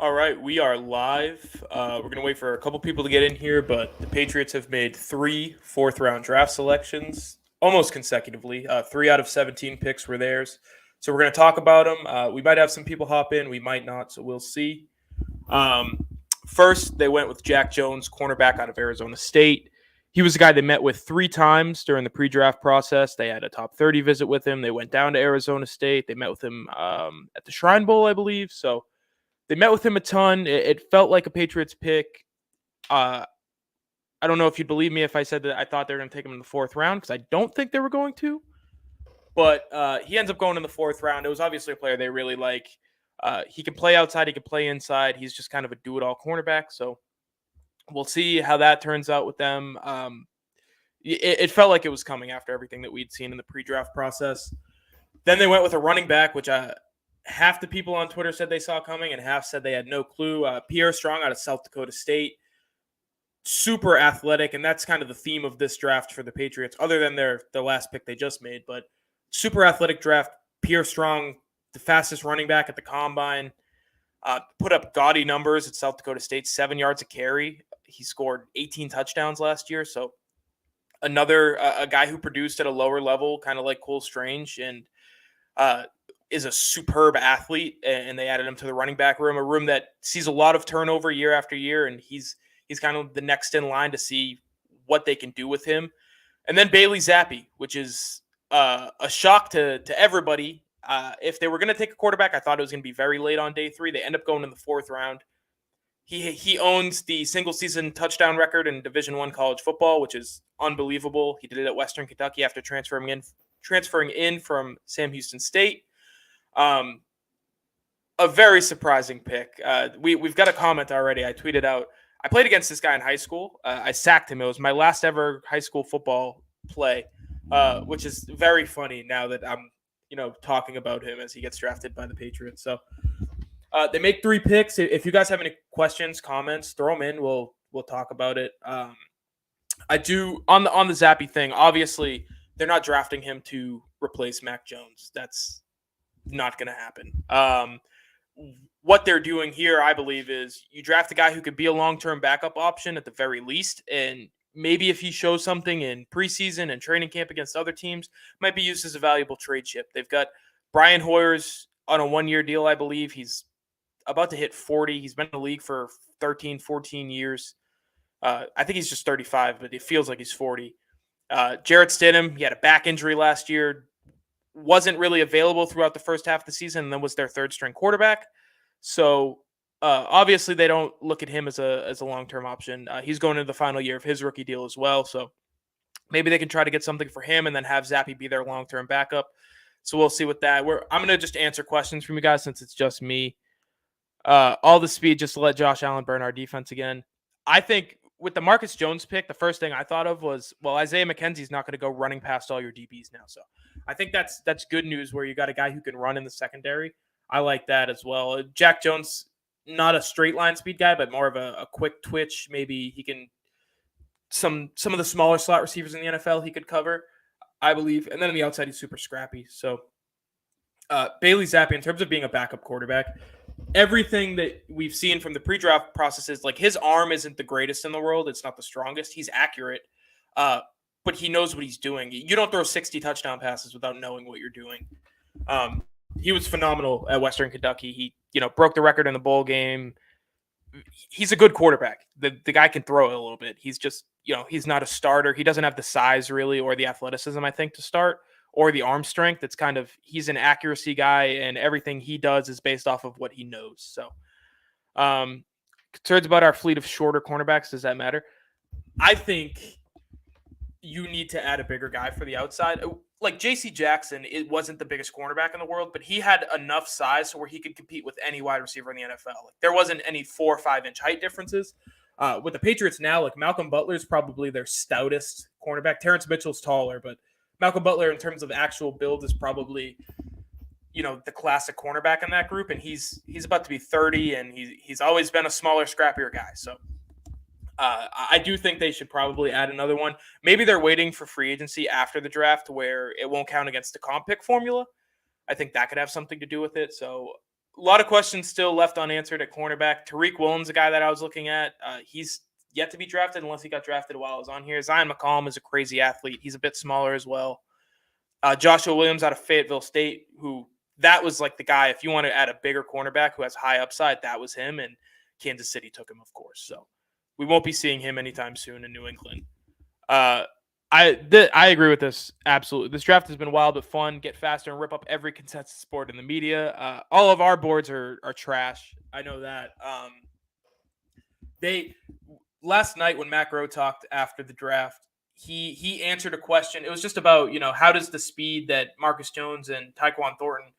All right, we are live. We're going to wait for a couple people to get in here, but the Patriots have made three fourth-round draft selections almost consecutively. 3 out of 17 picks were theirs. So we're going to talk about them. We might have some people hop in, we might not, so we'll see. Um, First, they went with Jack Jones, cornerback out of Arizona State. He was the guy they met with 3 times during the pre-draft process. They had a top 30 visit with him. They went down to Arizona State. They met with him at the Shrine Bowl, I believe. So they met with him a ton. It felt like a Patriots pick. Uh, I don't know if you'd believe me if I said that I thought they were going to take him in the 4th round because I don't think they were going to. But he ends up going in the 4th round. It was obviously a player they really like. He can play outside. He can play inside. He's just kind of a do-it-all cornerback. So we'll see how that turns out with them. It felt like it was coming after everything that we'd seen in the pre-draft process. Then they went with a running back, which half the people on Twitter said they saw coming and half said they had no clue. Pierre Strong out of South Dakota State. Super athletic, and that's kind of the theme of this draft for the Patriots, other than their last pick they just made. But super athletic draft. Pierre Strong, the fastest running back at the combine, put up gaudy numbers at South Dakota State, 7 yards a carry. He scored 18 touchdowns last year. So another a guy who produced at a lower level, kind of like Cole Strange, and is a superb athlete. And they added him to the running back room, a room that sees a lot of turnover year after year, and he's kind of the next in line to see what they can do with him. And then Bailey Zappi, which is a shock to everybody. If they were going to take a quarterback, I thought it was going to be very late on day 3. They end up going in the 4th round. He owns the single season touchdown record in Division I college football, which is unbelievable. He did it at Western Kentucky after transferring in from Sam Houston State. A very surprising pick. We've got a comment already. I tweeted out, I played against this guy in high school. I sacked him. It was my last ever high school football play, which is very funny now that I'm, talking about him as he gets drafted by the Patriots. So they make 3 picks. If you guys have any questions, comments, throw them in. We'll talk about it. I do on the Zappy thing. Obviously, they're not drafting him to replace Mac Jones. That's not going to happen. What they're doing here, I believe, is you draft a guy who could be a long-term backup option at the very least, and maybe if he shows something in preseason and training camp against other teams, might be used as a valuable trade chip. They've got Brian Hoyer's on a 1-year deal, I believe. He's about to hit 40. He's been in the league for 13, 14 years. I think he's just 35, but it feels like he's 40. Jarrett Stidham, he had a back injury last year, wasn't really available throughout the first half of the season, and then was their 3rd-string quarterback. So obviously they don't look at him as a long-term option. He's going into the final year of his rookie deal as well. So maybe they can try to get something for him and then have Zappy be their long-term backup. So we'll see with that. I'm going to just answer questions from you guys since it's just me. All the speed just to let Josh Allen burn our defense again. I think with the Marcus Jones pick, the first thing I thought of was, well, Isaiah McKenzie's not going to go running past all your DBs now. So I think that's good news where you got a guy who can run in the secondary. I like that as well. Jack Jones, not a straight line speed guy, but more of a quick twitch. Maybe he can some of the smaller slot receivers in the NFL he could cover, I believe. And then on the outside, he's super scrappy. So Bailey Zappi, in terms of being a backup quarterback, everything that we've seen from the pre-draft processes, like his arm isn't the greatest in the world. It's not the strongest. He's accurate, but he knows what he's doing. You don't throw 60 touchdown passes without knowing what you're doing. He was phenomenal at Western Kentucky. He, broke the record in the bowl game. He's a good quarterback. The guy can throw it a little bit. He's just, he's not a starter. He doesn't have the size really or the athleticism, I think, to start, or the arm strength. It's kind of, he's an accuracy guy, and everything he does is based off of what he knows. So concerns about our fleet of shorter cornerbacks, does that matter? I think you need to add a bigger guy for the outside. Like J.C. Jackson, it wasn't the biggest cornerback in the world, but he had enough size to where he could compete with any wide receiver in the NFL. Like, there wasn't any 4 or 5 inch height differences. With the Patriots now, like Malcolm Butler is probably their stoutest cornerback. Terrence Mitchell's taller, but Malcolm Butler, in terms of actual build, is probably, the classic cornerback in that group. And he's about to be 30, and he's always been a smaller, scrappier guy. So I do think they should probably add another one. Maybe they're waiting for free agency after the draft where it won't count against the comp pick formula. I think that could have something to do with it. So A lot of questions still left unanswered at cornerback. Tariq Woolen's a guy that I was looking at. He's yet to be drafted unless he got drafted while I was on here. Zion McCollum is a crazy athlete. He's a bit smaller as well. Joshua Williams out of Fayetteville State, who that was like the guy, if you want to add a bigger cornerback who has high upside, that was him. And Kansas City took him, of course. So we won't be seeing him anytime soon in New England. I agree with this. Absolutely. This draft has been wild but fun. Get faster and rip up every consensus sport in the media. All of our boards are trash. I know that. They last night when Matt Groh talked after the draft, he answered a question. It was just about, how does the speed that Marcus Jones and Tyquan Thornton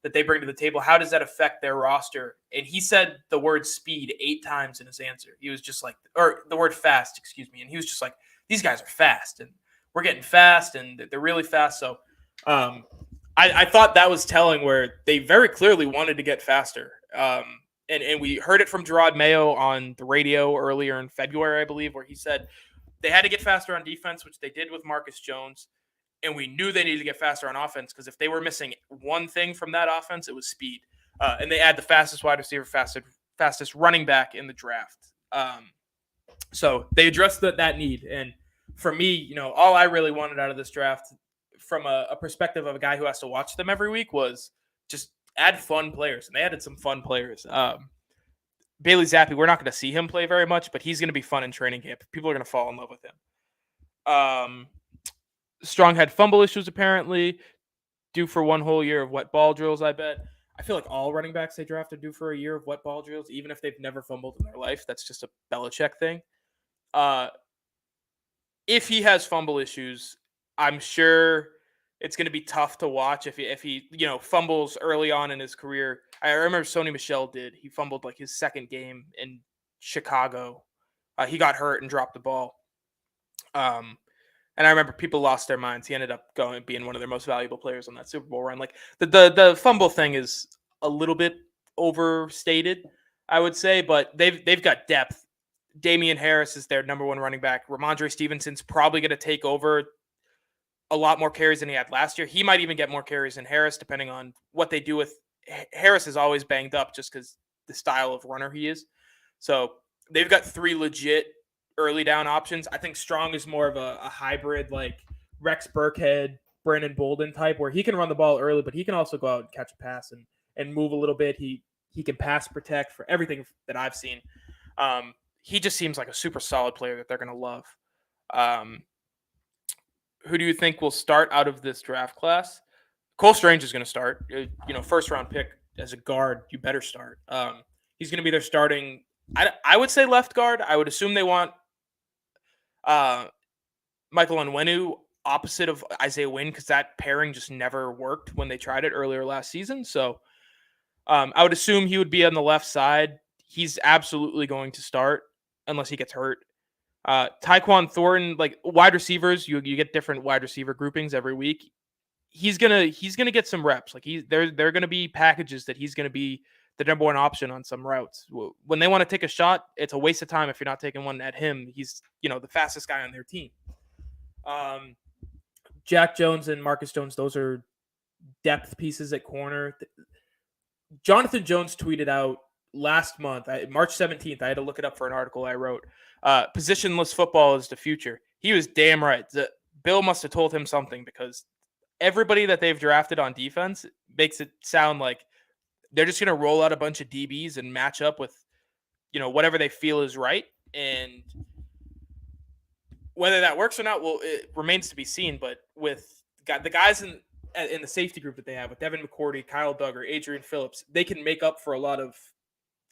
that they bring to the table, how does that affect their roster? And he said the word speed 8 times in his answer. He was just like, or the word fast, excuse me. And he was just like, these guys are fast and we're getting fast and they're really fast. So I thought that was telling where they very clearly wanted to get faster. And we heard it from Gerard Mayo on the radio earlier in February, I believe, where he said they had to get faster on defense, which they did with Marcus Jones. And we knew they needed to get faster on offense because if they were missing one thing from that offense, it was speed. And they add the fastest wide receiver, fastest running back in the draft. So they addressed that need. And for me, all I really wanted out of this draft from a perspective of a guy who has to watch them every week was just add fun players. And they added some fun players. Bailey Zappi, we're not going to see him play very much, but he's going to be fun in training camp. People are going to fall in love with him. Strong had fumble issues, apparently. Due for one whole year of wet ball drills, I bet. I feel like all running backs they draft are due for a year of wet ball drills, even if they've never fumbled in their life. That's just a Belichick thing. If he has fumble issues, I'm sure it's going to be tough to watch if he fumbles early on in his career. I remember Sony Michel did. He fumbled like his second game in Chicago. He got hurt and dropped the ball. And I remember people lost their minds. He ended up being one of their most valuable players on that Super Bowl run. Like the fumble thing is a little bit overstated, I would say, but they've got depth. Damian Harris is their number one running back. Ramondre Stevenson's probably going to take over a lot more carries than he had last year. He might even get more carries than Harris, depending on what they do with Harris. Is always banged up just because the style of runner he is. So they've got 3 legit early down options. I think Strong is more of a hybrid, like Rex Burkhead, Brandon Bolden type, where he can run the ball early, but he can also go out and catch a pass and move a little bit. He can pass protect for everything that I've seen. He just seems like a super solid player that they're going to love. Who do you think will start out of this draft class? Cole Strange is going to start. First round pick as a guard, you better start. He's going to be their starting. I would say left guard. I would assume they want Michael Onwenu opposite of Isaiah Wynn because that pairing just never worked when they tried it earlier last season. So I would assume he would be on the left side. He's absolutely going to start unless he gets hurt. Tyquan Thornton, like wide receivers, you get different wide receiver groupings every week. He's gonna get some reps. Like they're gonna be packages that he's gonna be the number one option on some routes. When they want to take a shot, it's a waste of time if you're not taking one at him. He's the fastest guy on their team. Jack Jones and Marcus Jones, those are depth pieces at corner. Jonathan Jones tweeted out last month, March 17th, I had to look it up for an article I wrote. Positionless football is the future. He was damn right. Bill must have told him something because everybody that they've drafted on defense makes it sound like they're just going to roll out a bunch of DBs and match up with, whatever they feel is right. And whether that works or not, it remains to be seen. But with the guys in the safety group that they have with Devin McCourty, Kyle Duggar, Adrian Phillips, they can make up for a lot of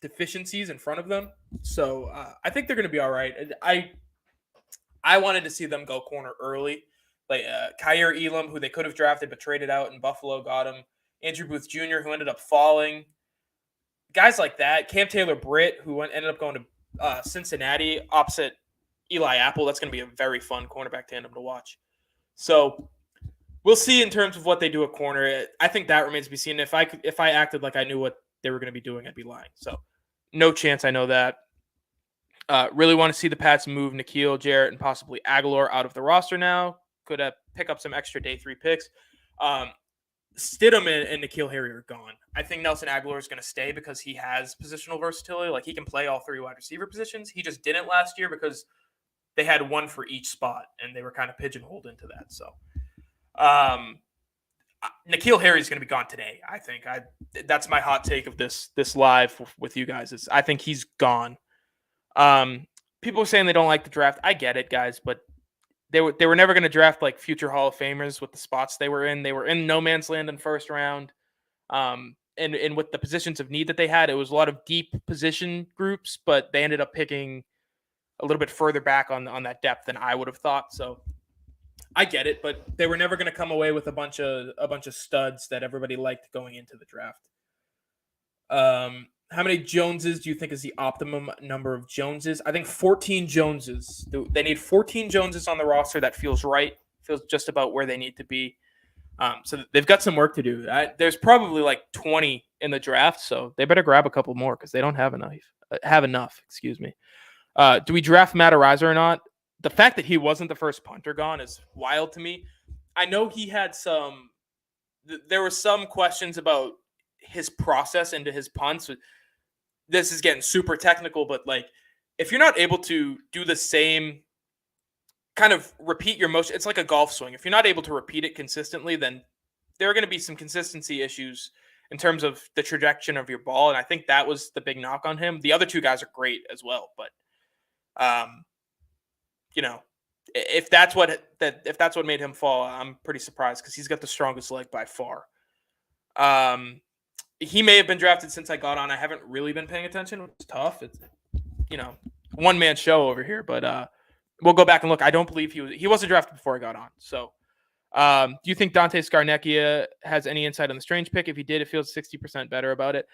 deficiencies in front of them. So I think they're going to be all right. I wanted to see them go corner early. Like Kyer Elam, who they could have drafted but traded out in Buffalo, got him. Andrew Booth Jr., who ended up falling. Guys like that. Cam Taylor-Britt, who ended up going to Cincinnati opposite Eli Apple. That's going to be a very fun cornerback tandem to watch. So we'll see in terms of what they do at corner. I think that remains to be seen. If I acted like I knew what they were going to be doing, I'd be lying. So no chance I know that. Really want to see the Pats move N'Keal, Jarrett, and possibly Aguilar out of the roster now. Could pick up some extra day 3 picks. Stidham and N'Keal Harry are gone. I think Nelson Aguilar is going to stay because he has positional versatility. Like, he can play all three wide receiver positions. He just didn't last year because they had one for each spot, and they were kind of pigeonholed into that. So, N'Keal Harry is going to be gone today. I think that's my hot take of this live with you guys. I think he's gone. People are saying they don't like the draft. I get it, guys, but they were never going to draft like future Hall of Famers with the spots they were in. They were in no man's land in first round. And with the positions of need that they had, it was a lot of deep position groups, but they ended up picking a little bit further back on that depth than I would have thought. So I get it, but they were never going to come away with a bunch of studs that everybody liked going into the draft. How many Joneses do you think is the optimum number of Joneses? I think 14 Joneses. They need 14 Joneses on the roster. That feels right. Feels just about where they need to be. So they've got some work to do. There's probably like 20 in the draft, so they better grab a couple more because they don't have enough. Excuse me. Do we draft Matt Ariza or not? The fact that he wasn't the first punter gone is wild to me. I know he had there were some questions about his process into his punts. This is getting super technical, but like, if you're not able to do the same kind of repeat your motion, it's like a golf swing. If you're not able to repeat it consistently, then there are going to be some consistency issues in terms of the trajectory of your ball. And I think that was the big knock on him. The other two guys are great as well, but if that's what made him fall, I'm pretty surprised because he's got the strongest leg by far. He may have been drafted since I got on. I haven't really been paying attention, which is tough. It's one man show over here, but we'll go back and look. I don't believe he wasn't drafted before I got on. So, do you think Dante Scarnecchia has any insight on the Strange pick? If he did, it feels 60% better about it.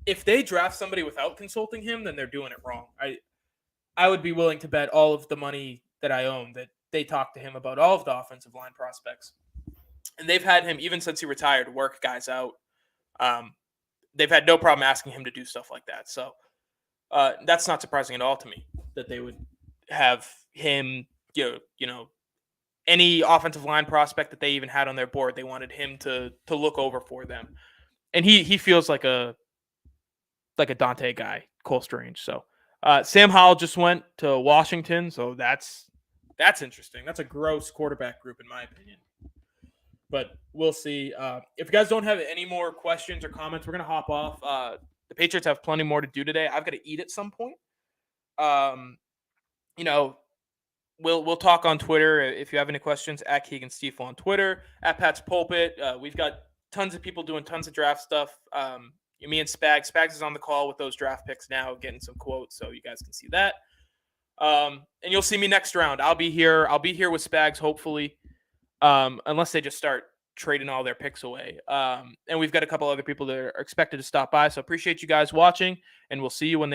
If they draft somebody without consulting him, then they're doing it wrong. I would be willing to bet all of the money that I own that they talked to him about all of the offensive line prospects. And they've had him, even since he retired, work guys out. They've had no problem asking him to do stuff like that. So that's not surprising at all to me that they would have him, any offensive line prospect that they even had on their board, they wanted him to look over for them. And he feels like a Dante guy, Cole Strange. So Sam Howell just went to Washington, so that's interesting. That's a gross quarterback group, in my opinion. But we'll see. If you guys don't have any more questions or comments, we're going to hop off. The Patriots have plenty more to do today. I've got to eat at some point. We'll talk on Twitter. If you have any questions, at Keegan Stiefel on Twitter, at Pat's Pulpit. We've got tons of people doing tons of draft stuff. Me and Spags. Spags is on the call with those draft picks now, getting some quotes, so you guys can see that. And you'll see me next round. I'll be here with Spags, hopefully, unless they just start trading all their picks away. And we've got a couple other people that are expected to stop by. So appreciate you guys watching, and we'll see you when they